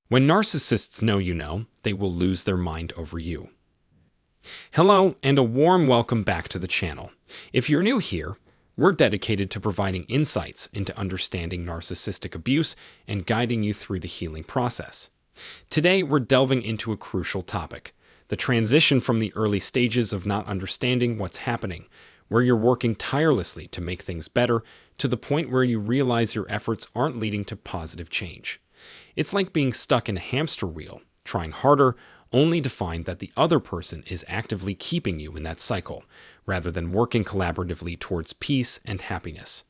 When narcissists know you know, they will lose their mind over you. Hello, and a warm welcome back to the channel. If you're new here, we're dedicated to providing insights into understanding narcissistic abuse and guiding you through the healing process. Today, we're delving into a crucial topic, the transition from the early stages of not understanding what's happening, where you're working tirelessly to make things better, to the point where you realize your efforts aren't leading to positive change. It's like being stuck in a hamster wheel, trying harder, only to find that the other person is actively keeping you in that cycle, rather than working collaboratively towards peace and happiness.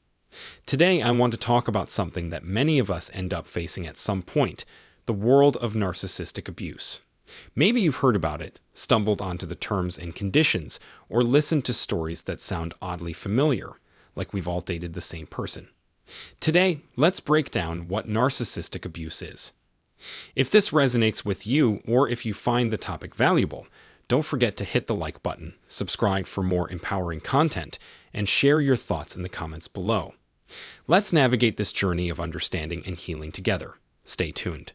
Today, I want to talk about something that many of us end up facing at some point, the world of narcissistic abuse. Maybe you've heard about it, stumbled onto the terms and conditions, or listened to stories that sound oddly familiar, like we've all dated the same person. Today, let's break down what narcissistic abuse is. If this resonates with you, or if you find the topic valuable, don't forget to hit the like button, subscribe for more empowering content, and share your thoughts in the comments below. Let's navigate this journey of understanding and healing together. Stay tuned.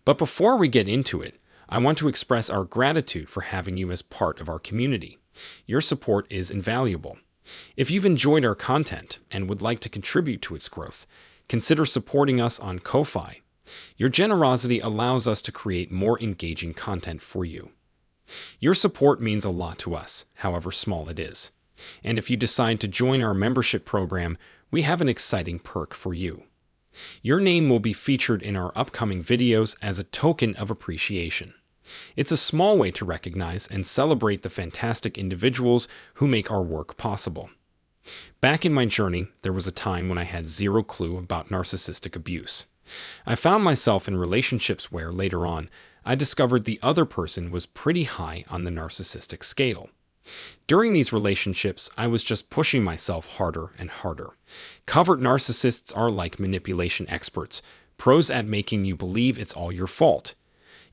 But before we get into it, I want to express our gratitude for having you as part of our community. Your support is invaluable. If you've enjoyed our content and would like to contribute to its growth, consider supporting us on Ko-Fi. Your generosity allows us to create more engaging content for you. Your support means a lot to us, however small it is. And if you decide to join our membership program, we have an exciting perk for you. Your name will be featured in our upcoming videos as a token of appreciation. It's a small way to recognize and celebrate the fantastic individuals who make our work possible. Back in my journey, there was a time when I had zero clue about narcissistic abuse. I found myself in relationships where, later on, I discovered the other person was pretty high on the narcissistic scale. During these relationships, I was just pushing myself harder and harder. Covert narcissists are like manipulation experts, pros at making you believe it's all your fault.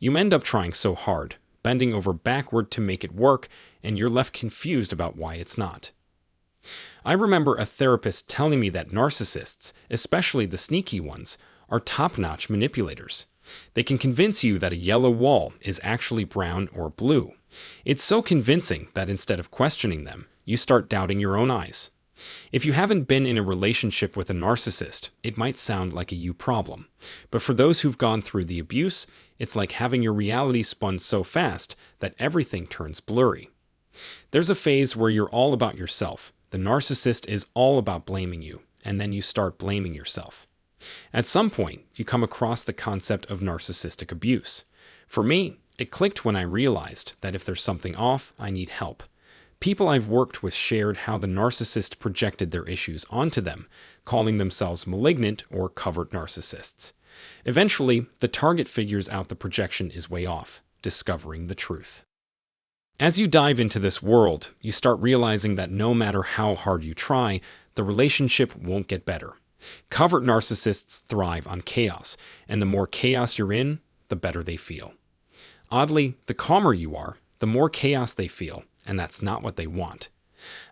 You end up trying so hard, bending over backward to make it work, and you're left confused about why it's not. I remember a therapist telling me that narcissists, especially the sneaky ones, are top-notch manipulators. They can convince you that a yellow wall is actually brown or blue. It's so convincing that instead of questioning them, you start doubting your own eyes. If you haven't been in a relationship with a narcissist, it might sound like a you problem. But for those who've gone through the abuse, it's like having your reality spun so fast that everything turns blurry. There's a phase where you're all about yourself. The narcissist is all about blaming you, and then you start blaming yourself. At some point, you come across the concept of narcissistic abuse. For me, it clicked when I realized that if there's something off, I need help. People I've worked with shared how the narcissist projected their issues onto them, calling themselves malignant or covert narcissists. Eventually, the target figures out the projection is way off, discovering the truth. As you dive into this world, you start realizing that no matter how hard you try, the relationship won't get better. Covert narcissists thrive on chaos, and the more chaos you're in, the better they feel. Oddly, the calmer you are, the more chaos they feel, and that's not what they want.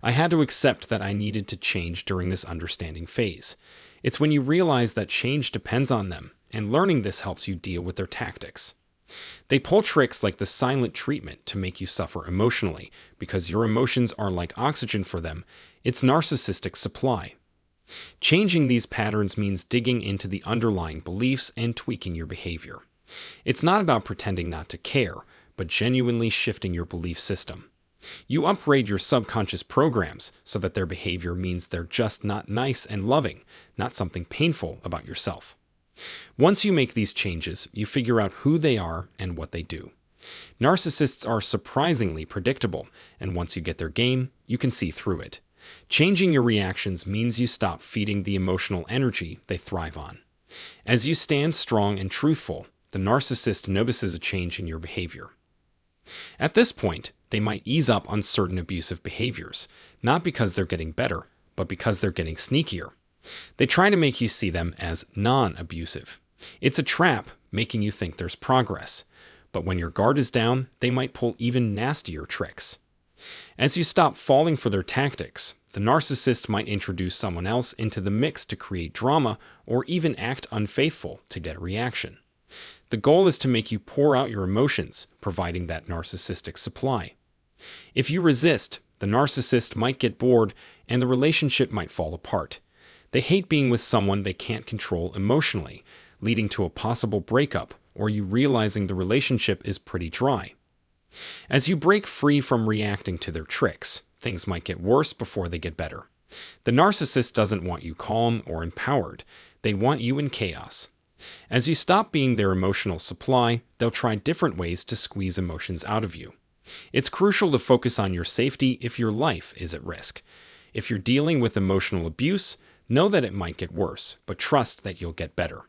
I had to accept that I needed to change during this understanding phase. It's when you realize that change depends on them, and learning this helps you deal with their tactics. They pull tricks like the silent treatment to make you suffer emotionally, because your emotions are like oxygen for them. It's narcissistic supply. Changing these patterns means digging into the underlying beliefs and tweaking your behavior. It's not about pretending not to care, but genuinely shifting your belief system. You upgrade your subconscious programs so that their behavior means they're just not nice and loving, not something painful about yourself. Once you make these changes, you figure out who they are and what they do. Narcissists are surprisingly predictable, and once you get their game, you can see through it. Changing your reactions means you stop feeding the emotional energy they thrive on. As you stand strong and truthful, the narcissist notices a change in your behavior. At this point, they might ease up on certain abusive behaviors, not because they're getting better, but because they're getting sneakier. They try to make you see them as non-abusive. It's a trap, making you think there's progress. But when your guard is down, they might pull even nastier tricks. As you stop falling for their tactics, the narcissist might introduce someone else into the mix to create drama or even act unfaithful to get a reaction. The goal is to make you pour out your emotions, providing that narcissistic supply. If you resist, the narcissist might get bored and the relationship might fall apart. They hate being with someone they can't control emotionally, leading to a possible breakup or you realizing the relationship is pretty dry. As you break free from reacting to their tricks, things might get worse before they get better. The narcissist doesn't want you calm or empowered. They want you in chaos. As you stop being their emotional supply, they'll try different ways to squeeze emotions out of you. It's crucial to focus on your safety if your life is at risk. If you're dealing with emotional abuse, know that it might get worse, but trust that you'll get better.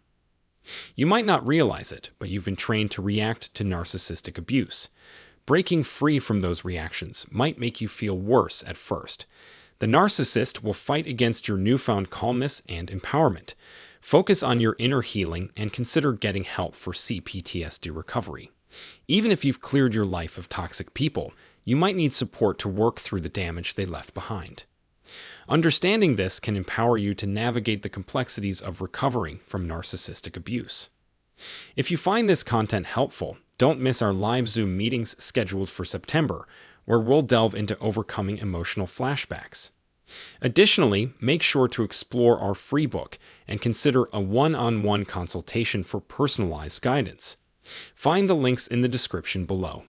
You might not realize it, but you've been trained to react to narcissistic abuse. Breaking free from those reactions might make you feel worse at first. The narcissist will fight against your newfound calmness and empowerment. Focus on your inner healing and consider getting help for CPTSD recovery. Even if you've cleared your life of toxic people, you might need support to work through the damage they left behind. Understanding this can empower you to navigate the complexities of recovering from narcissistic abuse. If you find this content helpful, don't miss our live Zoom meetings scheduled for September, where we'll delve into overcoming emotional flashbacks. Additionally, make sure to explore our free book and consider a one-on-one consultation for personalized guidance. Find the links in the description below.